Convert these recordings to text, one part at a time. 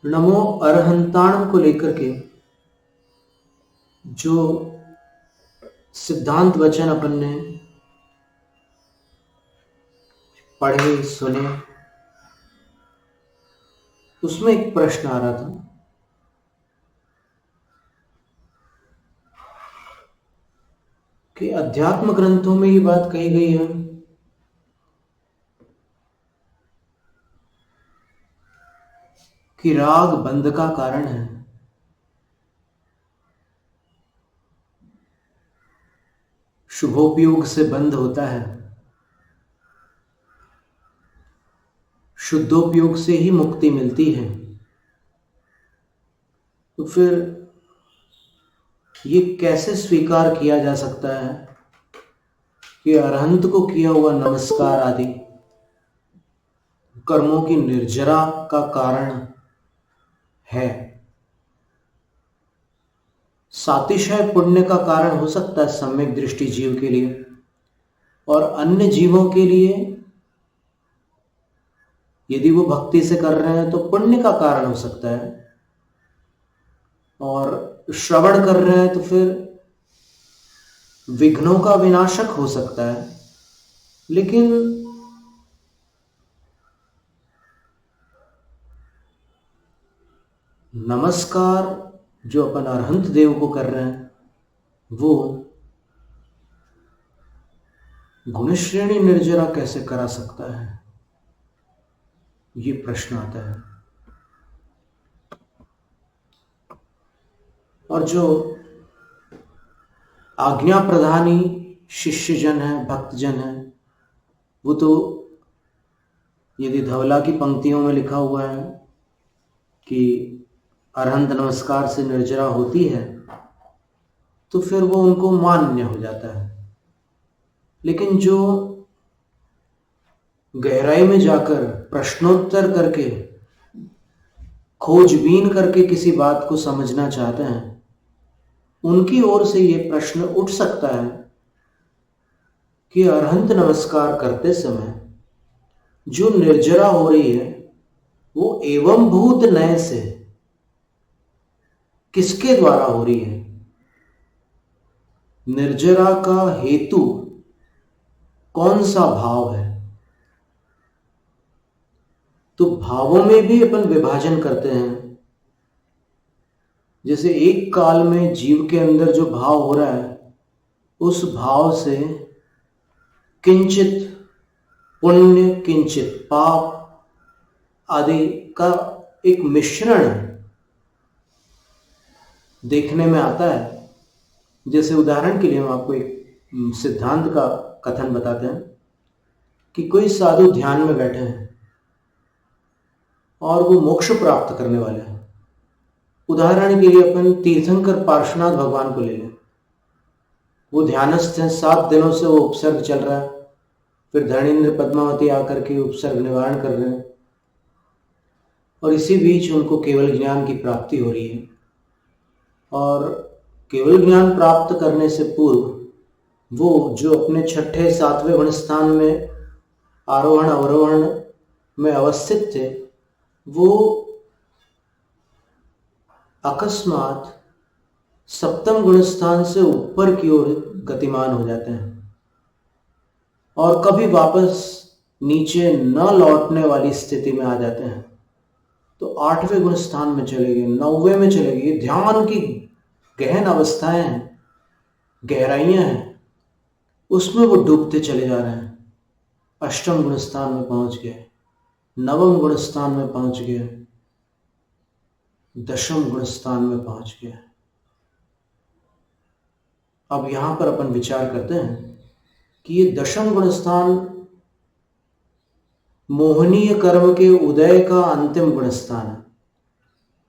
नमो अरहंताण को लेकर के जो सिद्धांत वचन अपन ने पढ़े सुने, उसमें एक प्रश्न आ रहा था कि अध्यात्म ग्रंथों में ये बात कही गई है कि राग बंध का कारण है। शुभोपयोग से बंध होता है, शुद्धोपयोग से ही मुक्ति मिलती है। तो फिर ये कैसे स्वीकार किया जा सकता है कि अरहंत को किया हुआ नमस्कार आदि कर्मों की निर्जरा का कारण है? सातिशय पुण्य का कारण हो सकता है सम्यक दृष्टि जीव के लिए, और अन्य जीवों के लिए यदि वो भक्ति से कर रहे हैं तो पुण्य का कारण हो सकता है, और श्रवण कर रहे हैं तो फिर विघ्नों का विनाशक हो सकता है। लेकिन नमस्कार जो अपन अरहंत देव को कर रहे हैं वो गुणश्रेणी निर्जरा कैसे करा सकता है, ये प्रश्न आता है। और जो आज्ञा प्रधानी शिष्यजन है, भक्तजन है, वो तो यदि धवला की पंक्तियों में लिखा हुआ है कि अरहंत नमस्कार से निर्जरा होती है, तो फिर वो उनको मान्य हो जाता है। लेकिन जो गहराई में जाकर प्रश्नोत्तर करके खोजबीन करके किसी बात को समझना चाहते हैं, उनकी ओर से ये प्रश्न उठ सकता है कि अरहंत नमस्कार करते समय जो निर्जरा हो रही है वो एवं भूत नय से किसके द्वारा हो रही है? निर्जरा का हेतु कौन सा भाव है? तो भावों में भी अपन विभाजन करते हैं। जैसे एक काल में जीव के अंदर जो भाव हो रहा है, उस भाव से किंचित पुण्य किंचित पाप आदि का एक मिश्रण देखने में आता है। जैसे उदाहरण के लिए हम आपको एक सिद्धांत का कथन बताते हैं कि कोई साधु ध्यान में बैठे हैं और वो मोक्ष प्राप्त करने वाले हैं। उदाहरण के लिए अपन तीर्थंकर पार्श्वनाथ भगवान को ले लें। वो ध्यानस्थ हैं, 7 दिनों से वो उपसर्ग चल रहा है, फिर धरणीन्द्र पद्मावती आकर के उपसर्ग निवारण कर रहे हैं, और इसी बीच उनको केवल ज्ञान की प्राप्ति हो रही है। और केवल ज्ञान प्राप्त करने से पूर्व वो जो अपने 6ठे 7वें गुण स्थान में आरोहण अवरोहण में अवस्थित थे, वो अकस्मात 7वें गुण स्थान से ऊपर की ओर गतिमान हो जाते हैं और कभी वापस नीचे न लौटने वाली स्थिति में आ जाते हैं। तो 8वें गुण स्थान में चले गए, 9वें में चले गए। ध्यान की गहन अवस्थाएं हैं, गहराइयां हैं, उसमें वो डूबते चले जा रहे हैं। 8वें गुण स्थान में पहुंच गए, 9वें गुण स्थान में पहुंच गए, 10वें गुण स्थान में पहुंच गए। अब यहां पर अपन विचार करते हैं कि ये 10वें गुण स्थान मोहनीय कर्म के उदय का अंतिम गुण स्थान है।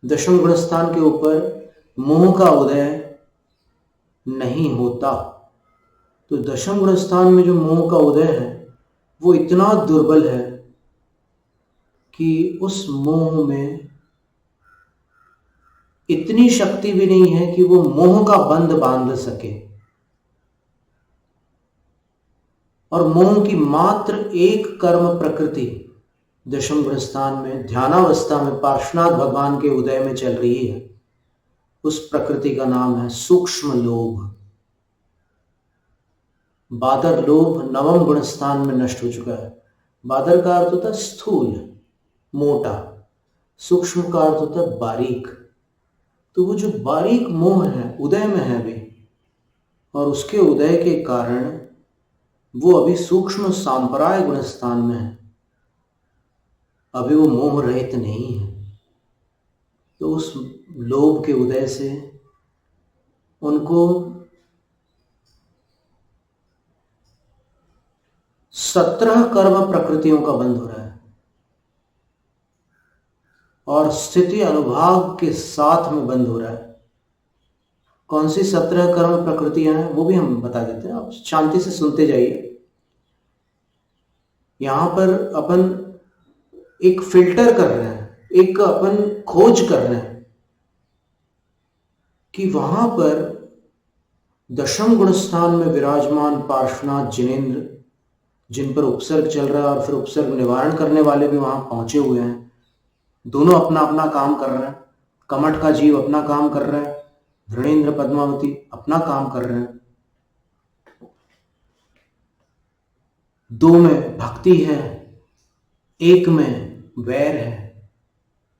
10वें गुण स्थान के ऊपर मोह का उदय नहीं होता। तो 10वें गुण स्थान में जो मोह का उदय है वो इतना दुर्बल है कि उस मोह में इतनी शक्ति भी नहीं है कि वो मोह का बंध बांध सके। और मोह की मात्र एक कर्म प्रकृति दशम गुण स्थान में ध्यानावस्था में पार्श्वनाथ भगवान के उदय में चल रही है, उस प्रकृति का नाम है सूक्ष्म लोभ। बादर लोभ नवम गुण स्थान में नष्ट हो चुका है। बादर का अर्थ होता है स्थूल, मोटा, सूक्ष्म का अर्थ होता है बारीक। तो वो जो बारीक मोह है उदय में है अभी, और उसके उदय के कारण वो अभी सूक्ष्म सांपराय गुण स्थान में है, अभी वो मोह रहित नहीं है। तो उस लोभ के उदय से उनको 17 कर्म प्रकृतियों का बंध हो रहा है, और स्थिति अनुभाग के साथ में बंद हो रहा है। कौन सी 17 कर्म प्रकृतियां हैं वो भी हम बता देते हैं, आप शांति से सुनते जाइए। यहां पर अपन एक फिल्टर कर रहे हैं, एक अपन खोज कर रहे हैं कि वहां पर दशम गुण स्थान में विराजमान पार्श्वनाथ जिनेंद्र, जिन पर उपसर्ग चल रहा है और फिर उपसर्ग निवारण करने वाले भी वहां पहुंचे हुए हैं, दोनों अपना अपना काम कर रहे हैं। कमठ का जीव अपना काम कर रहा है, धृणेन्द्र पद्मावती अपना काम कर रहे हैं। दो में भक्ति है, एक में वैर है,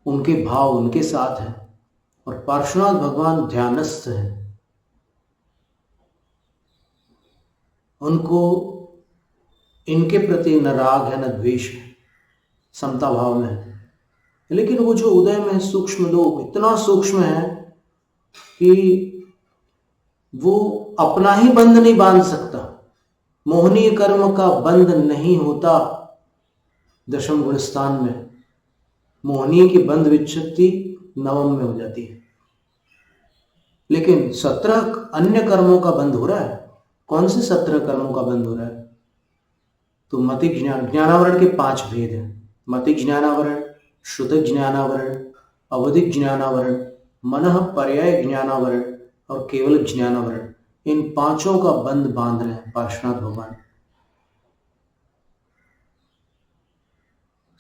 उनके भाव उनके साथ है, और पार्श्वनाथ भगवान ध्यानस्थ है, उनको इनके प्रति न राग है न द्वेष है, समता भाव में है। लेकिन वो जो उदय में है सूक्ष्म लोभ इतना सूक्ष्म है कि वो अपना ही बंध नहीं बांध सकता, मोहनीय कर्म का बंध नहीं होता। दशम गुण स्थान में मोहनीय की बंध विच्छित्ति नवम में हो जाती है, लेकिन 17 अन्य कर्मों का बंध हो रहा है। कौन से 17 कर्मों का बंध हो रहा है? तो मतिक ज्ञानावरण के 5 भेद हैं। मतिक ज्ञानावरण, श्रुतिक ज्ञानावरण, अवधिक ज्ञानावरण, मनः पर्याय ज्ञानावरण और केवल ज्ञानावरण। इन 5 का बंध बांध रहे हैं पार्श्वनाथ भगवान।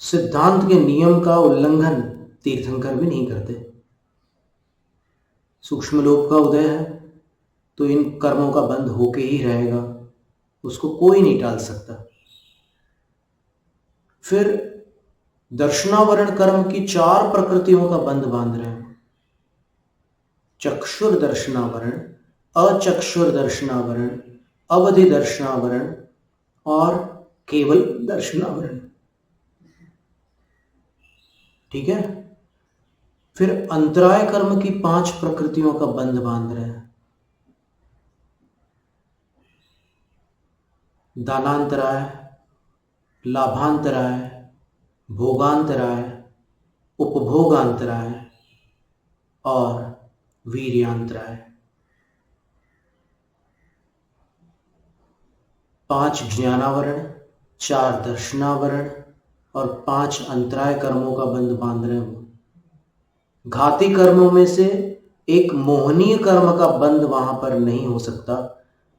सिद्धांत के नियम का उल्लंघन तीर्थंकर भी नहीं करते। सूक्ष्म लोभ का उदय है तो इन कर्मों का बंध होके ही रहेगा, उसको कोई नहीं टाल सकता। फिर दर्शनावरण कर्म की 4 प्रकृतियों का बंध बांध रहे हैं। चक्षुर दर्शनावरण, अचक्षुर दर्शनावरण, अवधि दर्शनावरण और केवल दर्शनावरण। ठीक है। फिर अंतराय कर्म की 5 प्रकृतियों का बंध बांध रहे हैं। दानांतराय, लाभांतराय, भोगांतराय, उपभोगांतराय और वीर्यांतराय। 5 ज्ञानावरण, 4 दर्शनावरण और 5 अंतराय कर्मों का बंध बांध रहे हो। घाती कर्मों में से एक मोहनीय कर्म का बंध वहां पर नहीं हो सकता,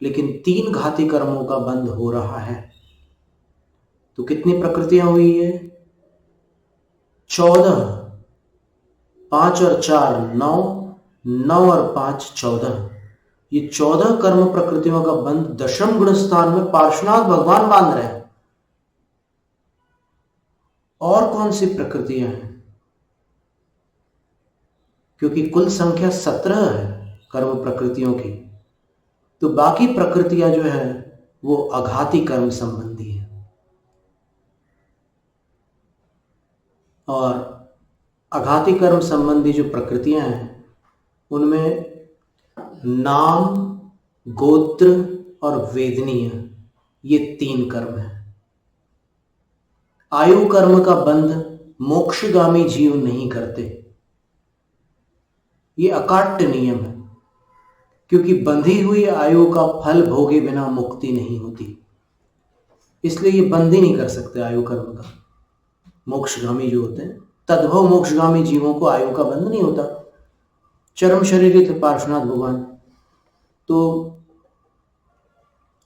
लेकिन 3 घाती कर्मों का बंध हो रहा है। तो कितनी प्रकृतियां हुई है? 14। 5 और 4 9, 9 और 5 14। ये 14 कर्म प्रकृतियों का बंध दशम गुण स्थान में पार्श्वनाथ भगवान बांध रहे हैं। और कौन सी प्रकृतियां हैं? क्योंकि कुल संख्या 17 है कर्म प्रकृतियों की, तो बाकी प्रकृतियां जो है वो अघाती कर्म संबंधी है। और अघाती कर्म संबंधी जो प्रकृतियां हैं उनमें नाम, गोत्र और वेदनीय, ये 3 कर्म हैं। आयु कर्म का बंध मोक्षगामी जीव नहीं करते, ये अकाट्य नियम है, क्योंकि बंधी हुई आयु का फल भोगे बिना मुक्ति नहीं होती, इसलिए ये बंद ही नहीं कर सकते आयु कर्म का। मोक्षगामी जो होते हैं, तद्भव मोक्षगामी जीवों को आयु का बंध नहीं होता। चरम शरीर थे पार्श्वनाथ भगवान। तो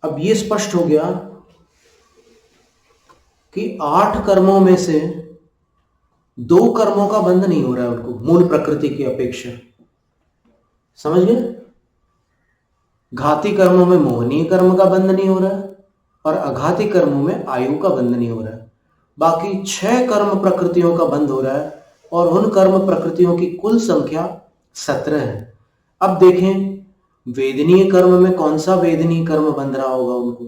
अब ये स्पष्ट हो गया कि 8 कर्मों में से दो कर्मों का बंध नहीं हो रहा है उनको मूल प्रकृति की अपेक्षा। समझ गए? घाती कर्मों में मोहनीय कर्म का बंध नहीं हो रहा है और अघाती कर्मों में आयु का बंध नहीं हो रहा है। बाकी 6 कर्म प्रकृतियों का बंध हो रहा है और उन कर्म प्रकृतियों की कुल संख्या 17 है। अब देखें वेदनीय कर्म में कौन सा वेदनीय कर्म बंध रहा होगा उनको,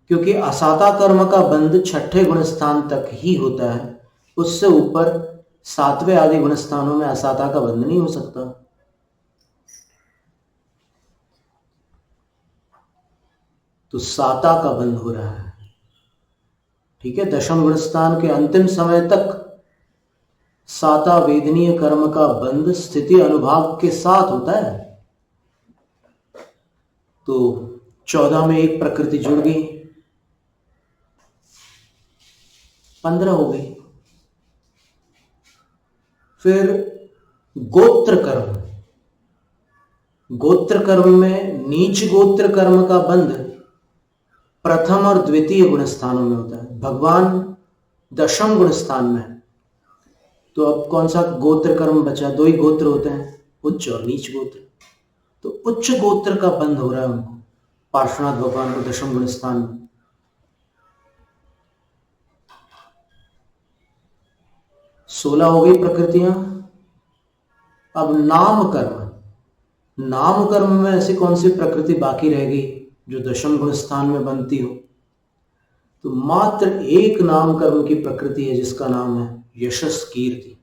क्योंकि असाता कर्म का बंध 6ठे गुण स्थान तक ही होता है, उससे ऊपर 7वें आदि गुण स्थानों में असाता का बंध नहीं हो सकता। तो साता का बंध हो रहा है। ठीक है, दशम गुण स्थान के अंतिम समय तक साता वेदनीय कर्म का बंध स्थिति अनुभाव के साथ होता है। तो 14 में एक प्रकृति जुड़ गई, 15 हो गई। फिर गोत्र कर्म, गोत्र कर्म में नीच गोत्र कर्म का बंध प्रथम और द्वितीय गुण स्थानों में होता है, भगवान दशम गुण स्थान में है। तो अब कौन सा गोत्र कर्म बचा? 2 ही गोत्र होते हैं, उच्च और नीच गोत्र। तो उच्च गोत्र का बंध हो रहा है उनको, पार्श्वनाथ भगवान को दशम गुण स्थान में। सोलह हो गई प्रकृतियां। अब नाम कर्म, नाम कर्म में ऐसी कौन सी प्रकृति बाकी रह गई जो दशम गुण स्थान में बनती हो? तो मात्र एक नाम कर्म की प्रकृति है जिसका नाम है यशस कीर्ति।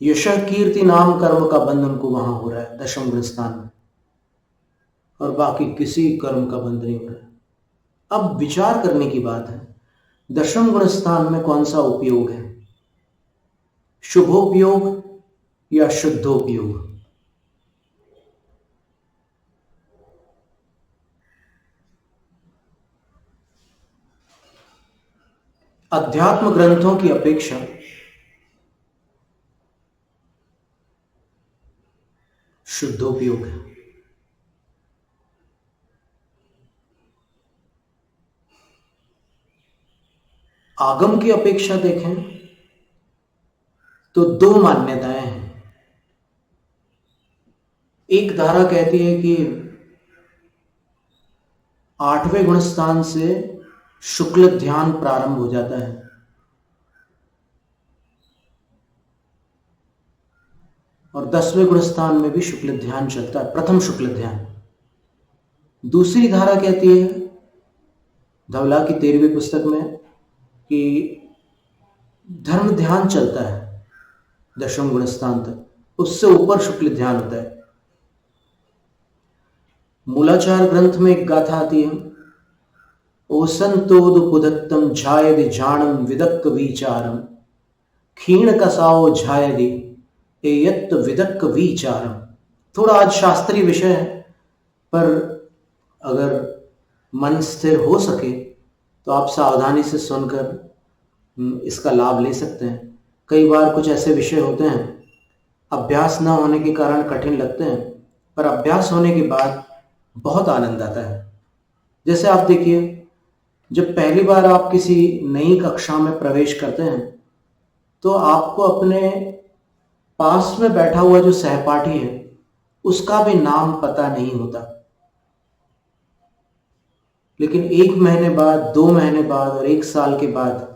यश कीर्ति नाम कर्म का बंध उनको वहां हो रहा है दशम गुण स्थान में, और बाकी किसी कर्म का बंध नहीं हो रहा है। अब विचार करने की बात है, दशम गुण स्थान में कौन सा उपयोग है, शुभोपयोग या शुद्धोपयोग? अध्यात्म ग्रंथों की अपेक्षा शुद्धोपयोग है। आगम की अपेक्षा देखें तो 2 मान्यताएं हैं। एक धारा कहती है कि 8वें गुण स्थान से शुक्ल ध्यान प्रारंभ हो जाता है, और 10वें गुण स्थान में भी शुक्ल ध्यान चलता है, प्रथम शुक्ल ध्यान। दूसरी धारा कहती है धवला की 13वीं पुस्तक में कि धर्म ध्यान चलता है दशम गुण स्थान तक, उससे ऊपर शुक्ल ध्यान होता है। मूलाचार ग्रंथ में एक गाथा आती है, ओसंतोदुपुदत्तम झायदि जाणम विदक्क विचारम क्षीण कसाओ झायदि एयत्त विदक्क विचारम। थोड़ा आज शास्त्रीय विषय है, पर अगर मन स्थिर हो सके तो आप सावधानी से सुनकर इसका लाभ ले सकते हैं। कई बार कुछ ऐसे विषय होते हैं अभ्यास न होने के कारण कठिन लगते हैं, पर अभ्यास होने के बाद बहुत आनंद आता है। जैसे आप देखिए, जब पहली बार आप किसी नई कक्षा में प्रवेश करते हैं तो आपको अपने पास में बैठा हुआ जो सहपाठी है उसका भी नाम पता नहीं होता, लेकिन 1 महीने बाद, 2 महीने बाद और 1 साल के बाद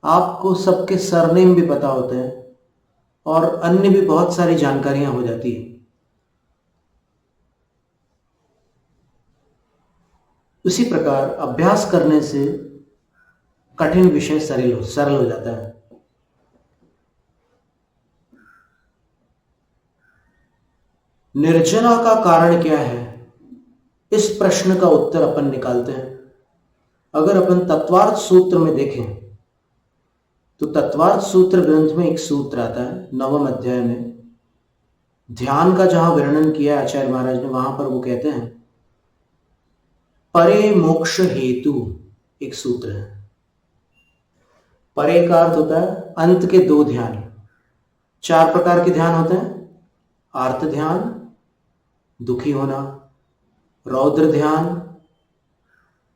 आपको सबके सरनेम भी पता होते हैं और अन्य भी बहुत सारी जानकारियां हो जाती है। उसी प्रकार अभ्यास करने से कठिन विषय सरल हो जाता है। निर्जना का कारण क्या है, इस प्रश्न का उत्तर अपन निकालते हैं। अगर अपन तत्वार्थ सूत्र में देखें तो तत्वार्थ सूत्र ग्रंथ में एक सूत्र आता है 9वें अध्याय में, ध्यान का जहां वर्णन किया आचार्य महाराज ने, वहां पर वो कहते हैं परे मोक्ष हेतु, एक सूत्र है। परे का अर्थ होता है अंत के 2 ध्यान। 4 प्रकार के ध्यान होते हैं, आर्त ध्यान, दुखी होना, रौद्र ध्यान,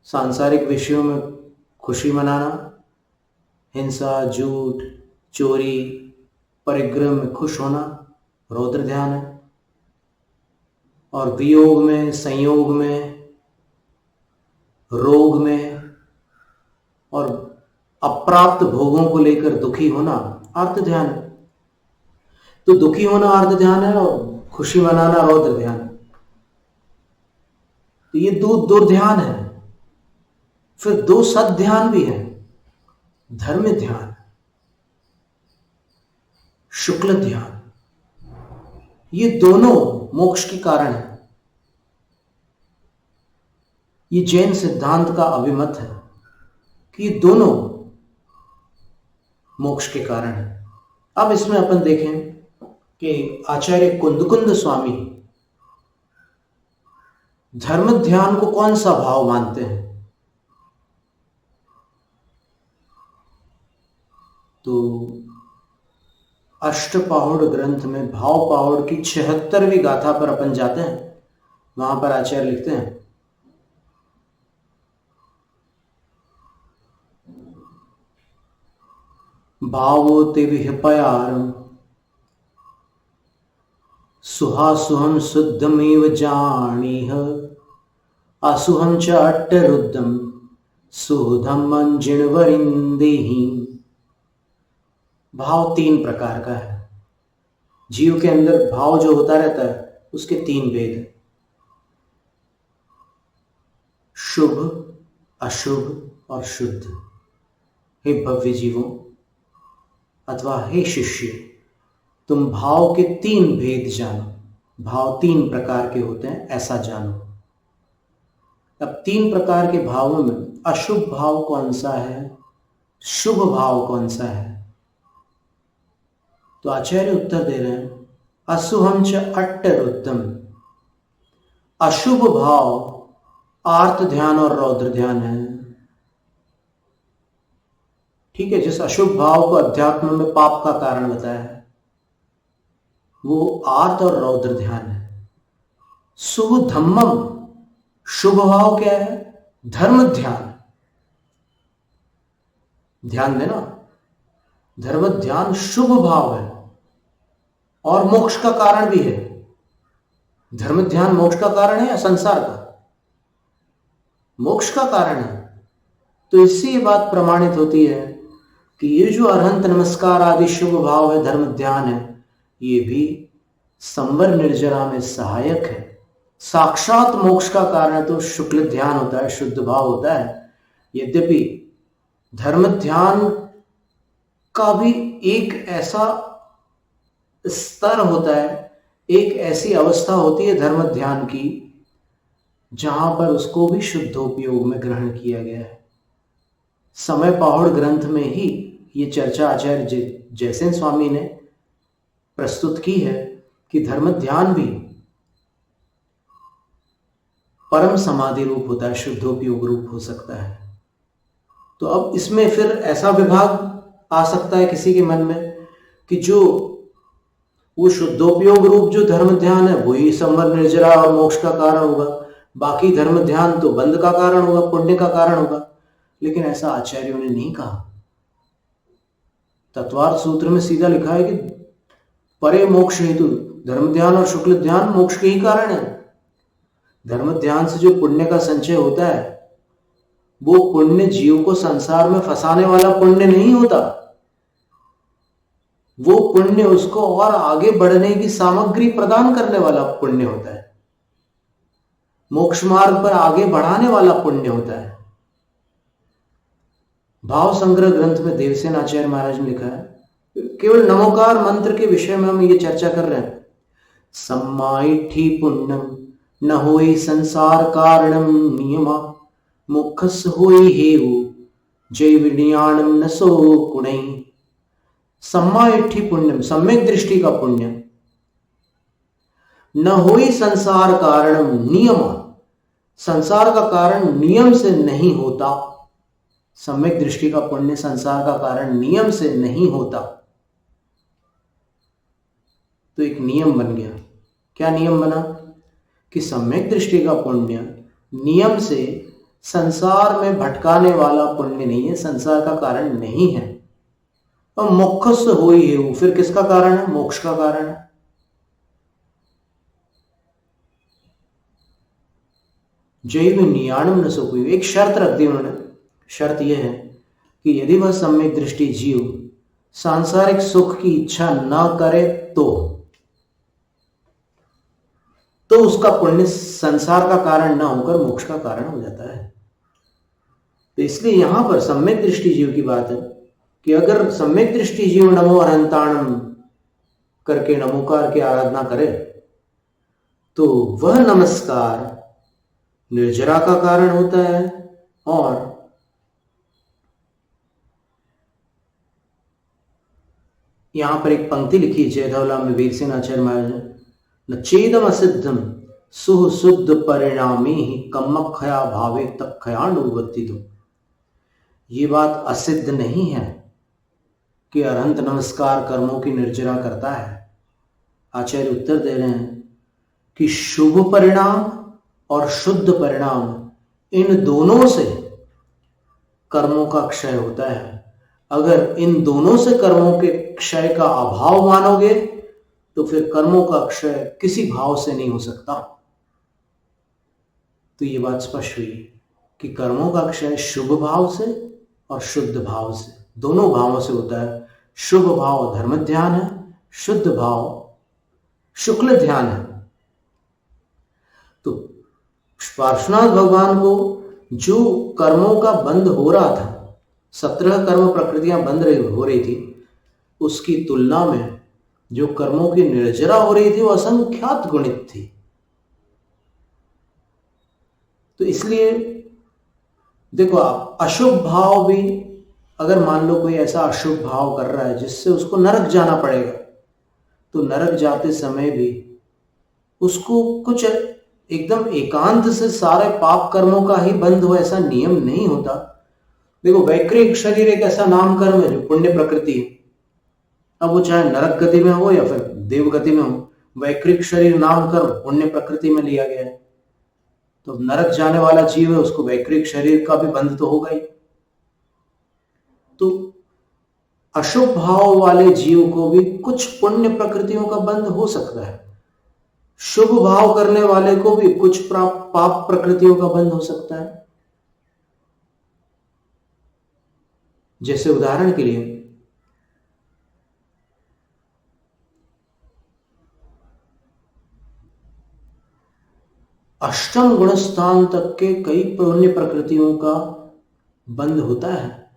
सांसारिक विषयों में खुशी मनाना, हिंसा, झूठ, चोरी, परिग्रह में खुश होना रौद्र ध्यान है। और वियोग में, संयोग में, रोग में और अप्राप्त भोगों को लेकर दुखी होना आर्त ध्यान है। तो दुखी होना आर्त ध्यान है और खुशी मनाना रौद्र ध्यान है। तो ये दो दुर्ध्यान है। फिर दो सद ध्यान भी है, धर्म ध्यान, शुक्ल ध्यान। ये दोनों मोक्ष के कारण है। ये जैन सिद्धांत का अभिमत है कि ये दोनों मोक्ष के कारण है। अब इसमें अपन देखें कि आचार्य कुंदकुंद स्वामी धर्म ध्यान को कौन सा भाव मानते हैं। तो अष्टपाहुड़ ग्रंथ में भाव पाहुड़ की 76वीं गाथा पर अपन जाते हैं। वहां पर आचार्य लिखते हैं, भावो ते विहपयारम सुहासुहम शुद्धमेव जानीह असुहम च अट्टरुद्धम सुधम मंजिणवरिंदेहि। भाव 3 प्रकार का है। जीव के अंदर भाव जो होता रहता है उसके 3 भेद हैं, शुभ, अशुभ और शुद्ध। हे भव्य जीवों अथवा हे शिष्य, तुम भाव के 3 भेद जानो। भाव 3 प्रकार के होते हैं ऐसा जानो। अब 3 प्रकार के भावों में अशुभ भाव कौन सा है, शुभ भाव कौन सा है। तो आचार्य उत्तर दे रहे हैं, असुहम च अट्टरुद्धम। अशुभ भाव आर्त ध्यान और रौद्र ध्यान है। ठीक है, जिस अशुभ भाव को अध्यात्म में पाप का कारण बताया है वो आर्त और रौद्र ध्यान है। शुभ धम्मम, शुभ भाव क्या है, धर्म ध्यान। ध्यान देना, धर्म ध्यान शुभ भाव है और मोक्ष का कारण भी है। धर्म ध्यान मोक्ष का कारण है या संसार का? मोक्ष का कारण है। तो इससे ये बात प्रमाणित होती है कि ये जो अरहंत नमस्कार आदि शुभ भाव है, धर्म ध्यान है, ये भी संवर निर्जरा में सहायक है। साक्षात मोक्ष का कारण तो शुक्ल ध्यान होता है, शुद्ध भाव होता है। यद्यपि धर्म ध्यान का भी एक ऐसा स्तर होता है, एक ऐसी अवस्था होती है धर्म ध्यान की जहां पर उसको भी शुद्धोपयोग में ग्रहण किया गया है। समय पाहुड़ ग्रंथ में ही ये चर्चा आचार्य जयसेन स्वामी ने प्रस्तुत की है कि धर्म ध्यान भी परम समाधि रूप होता है, शुद्धोपयोग रूप हो सकता है। तो अब इसमें फिर ऐसा विभाग आ सकता है किसी के मन में कि जो वो शुद्धोपयोग रूप जो धर्म ध्यान है वही संवर निर्जरा और मोक्ष का कारण होगा, बाकी धर्म ध्यान तो बंध का कारण होगा, पुण्य का कारण होगा। लेकिन ऐसा आचार्यों ने नहीं कहा। तत्वार्थ सूत्र में सीधा लिखा है कि परे मोक्ष हेतु धर्म ध्यान और शुक्ल ध्यान मोक्ष के ही कारण है। धर्म ध्यान से जो पुण्य का संचय होता है वो पुण्य जीव को संसार में फंसाने वाला पुण्य नहीं होता, वो पुण्य उसको और आगे बढ़ने की सामग्री प्रदान करने वाला पुण्य होता है, मोक्ष मार्ग पर आगे बढ़ाने वाला पुण्य होता है। भाव संग्रह ग्रंथ में देवसेन आचार्य महाराज ने लिखा है, केवल नमोकार मंत्र के विषय में हम ये चर्चा कर रहे हैं। सम्माइठी पुण्यम न होई संसार कारणम नियमा मुखस होई हेउ जय विज्ञानम न सो कुणई। सम्माइठी पुण्यम, सम्यक दृष्टि का पुण्य, न होई संसार कारणम नियमा, संसार का कारण नियम से नहीं होता। सम्यक दृष्टि का पुण्य संसार का कारण नियम से नहीं होता। तो एक नियम बन गया। क्या नियम बना कि सम्यक दृष्टि का पुण्य नियम से संसार में भटकाने वाला पुण्य नहीं है, संसार का कारण नहीं है। और मोक्षस्य हो ही है वो, फिर किसका कारण है? मोक्ष का कारण है। जैव नियाणम न सुखी, एक शर्त रख दी उन्होंने। शर्त यह है कि यदि वह सम्यक दृष्टि जीव सांसारिक सुख की इच्छा न करे तो उसका पुण्य संसार का कारण न होकर मोक्ष का कारण हो जाता है। तो इसलिए यहां पर सम्यक दृष्टि जीव की बात है कि अगर सम्यक दृष्टि जीव नमो अनंताणम करके नमोकार की आराधना करे तो वह नमस्कार निर्जरा का कारण होता है। और यहां पर एक पंक्ति लिखी जयधवला में वीरसेन आचार्य महाराज ने, न चेदम असिद्धम सुह शुद्ध परिणामी ही कमखया भावे तखयानुगति दो। ये बात असिद्ध नहीं है कि अरहंत नमस्कार कर्मों की निर्जरा करता है। आचार्य उत्तर दे रहे हैं कि शुभ परिणाम और शुद्ध परिणाम, इन दोनों से कर्मों का क्षय होता है। अगर इन दोनों से कर्मों के क्षय का अभाव मानोगे तो फिर कर्मों का क्षय किसी भाव से नहीं हो सकता। तो ये बात स्पष्ट हुई कि कर्मों का क्षय शुभ भाव से और शुद्ध भाव से, दोनों भावों से होता है। शुभ भाव धर्म ध्यान है, शुद्ध भाव शुक्ल ध्यान है। तो पार्श्वनाथ भगवान को जो कर्मों का बंध हो रहा था, 17 कर्म प्रकृतियां बंद हो रही थी, उसकी तुलना में जो कर्मों की निर्जरा हो रही थी वो असंख्यात गुणित थी। तो इसलिए देखो, आप अशुभ भाव भी, अगर मान लो कोई ऐसा अशुभ भाव कर रहा है जिससे उसको नरक जाना पड़ेगा, तो नरक जाते समय भी उसको कुछ एकदम एकांत से सारे पाप कर्मों का ही बंध हो, ऐसा नियम नहीं होता। देखो, वैकृत शरीर एक ऐसा नाम कर्म है जो पुण्य प्रकृति है। अब वो चाहे नरक गति में हो या फिर देव गति में हो, वैकृत शरीर नाम कर्म पुण्य प्रकृति में लिया गया है। तो नरक जाने वाला जीव है, उसको वैकृत शरीर का भी बंध तो होगा ही। तो अशुभ भाव वाले जीव को भी कुछ पुण्य प्रकृतियों का बंध हो सकता है, शुभ भाव करने वाले को भी कुछ पाप प्रकृतियों का बंध हो सकता है। जैसे उदाहरण के लिए अष्टम गुणस्थान तक के कई पुण्य प्रकृतियों का बंध होता है,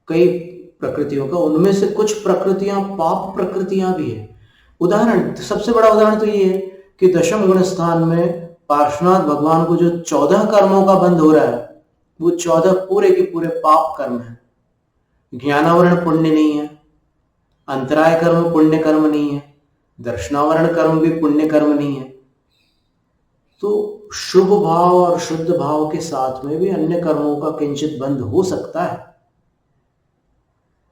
कई प्रकृतियों का। उनमें से कुछ प्रकृतियां पाप प्रकृतियां भी है। उदाहरण, सबसे बड़ा उदाहरण तो ये है कि दशम गुण स्थान में पार्श्वनाथ भगवान को जो 14 कर्मों का बंध हो रहा है, वो 14 पूरे के पूरे पाप कर्म है। ज्ञानावरण पुण्य नहीं है, अंतराय कर्म पुण्य कर्म नहीं है, दर्शनावरण कर्म भी पुण्य कर्म नहीं है। तो शुभ भाव और शुद्ध भाव के साथ में भी अन्य कर्मों का किंचित बंध हो सकता है,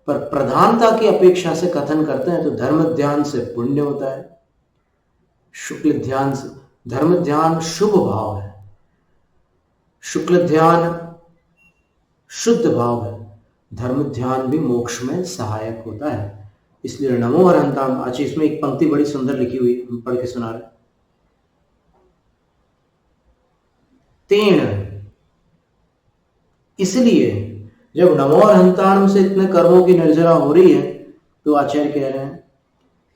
पर प्रधानता की अपेक्षा से कथन करते हैं तो धर्म ध्यान से पुण्य होता है, शुक्ल ध्यान से। धर्म ध्यान शुभ भाव है, शुक्ल ध्यान शुद्ध भाव है, धर्म ध्यान भी मोक्ष में सहायक होता है। इसलिए नमो अरहंताम। आज इसमें एक पंक्ति बड़ी सुंदर लिखी हुई, हम पढ़ के सुना रहे। तेन, इसलिए जब नमो अरहंताम से इतने कर्मों की निर्जरा हो रही है तो आचार्य कह रहे हैं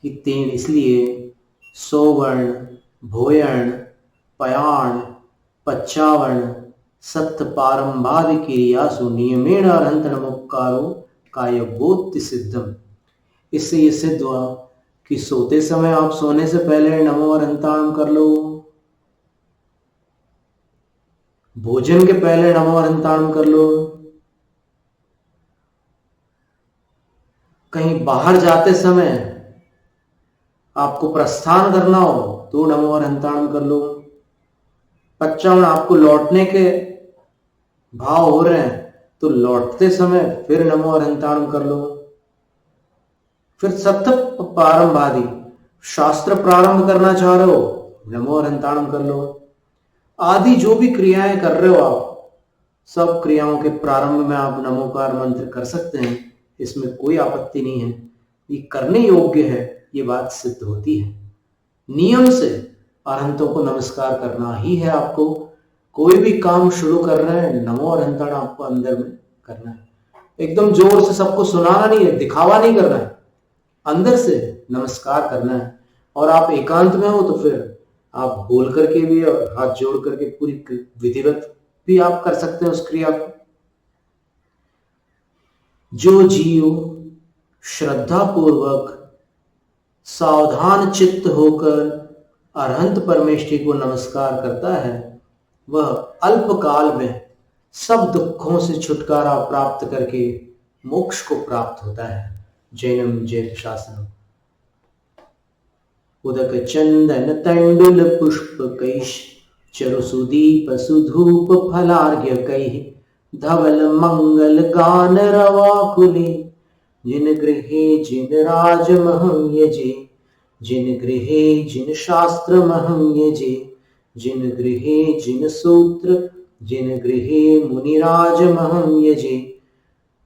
कि तेन, इसलिए सोवर्ण भोयण पयाण पच्चावर्ण सत्य पारंभादि क्रियासु नियमेण अरहंत नमोकारो कायबोधि सिद्धम। इससे ये सिद्ध हुआ कि सोते समय आप सोने से पहले नमो अरहंताम कर लो, भोजन के पहले नमो अरहंताम कर लो, कहीं बाहर जाते समय आपको प्रस्थान करना हो तो नमो अरहंताम कर लो, पच्चावन आपको लौटने के भाव हो रहे हैं तो लौटते समय फिर नमो अरहंताम कर लो, फिर सत्य प्रारंभादि, शास्त्र प्रारंभ करना चाह रहे हो नमो अरहंताम कर लो, आदि जो भी क्रियाएं कर रहे हो आप, सब क्रियाओं के प्रारंभ में आप नमोकार मंत्र कर सकते हैं, इसमें कोई आपत्ति नहीं है। ये करने योग्य है, ये बात सिद्ध होती है। नियम से अरहंतों को नमस्कार करना ही है। आपको कोई भी काम शुरू कर रहे हैं, नमो अरहंताण आपको अंदर में करना है। एकदम जोर से सबको सुनाना नहीं है, दिखावा नहीं करना है, अंदर से नमस्कार करना है। और आप एकांत में हो तो फिर आप बोल करके भी और हाथ जोड़ करके पूरी विधिवत भी आप कर सकते हैं उस क्रिया को। जो जीव श्रद्धा पूर्वक सावधान चित्त होकर अरहंत परमेष्ठी को नमस्कार करता है, वह अल्प काल में सब दुखों से छुटकारा प्राप्त करके मोक्ष को प्राप्त होता है। जैनम जैत शासनम। उदक चंदन तंडुल पुष्प कैश चरु सुदीप सुधूप फलार्घ्य कैः धवल मंगल गान रवाकुले जिन गृहे जिन राजमहं यजे जिन गृहे जिन शास्त्र महं यजे जिन गृहे जिन सूत्र जिन गृहे मुनिराज महं यजे।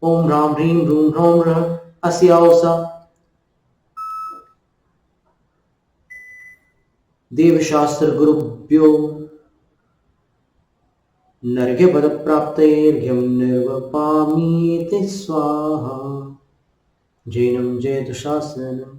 ओम राम ह्रीं रूं ह्रौं ह्रः अस्यावसा देवशास्त्र गुरुभ्यो नर्घ्य पद प्राप्तैर्घ्यं निर्वपामीति स्वाहा। जैनम जयतु शासनम।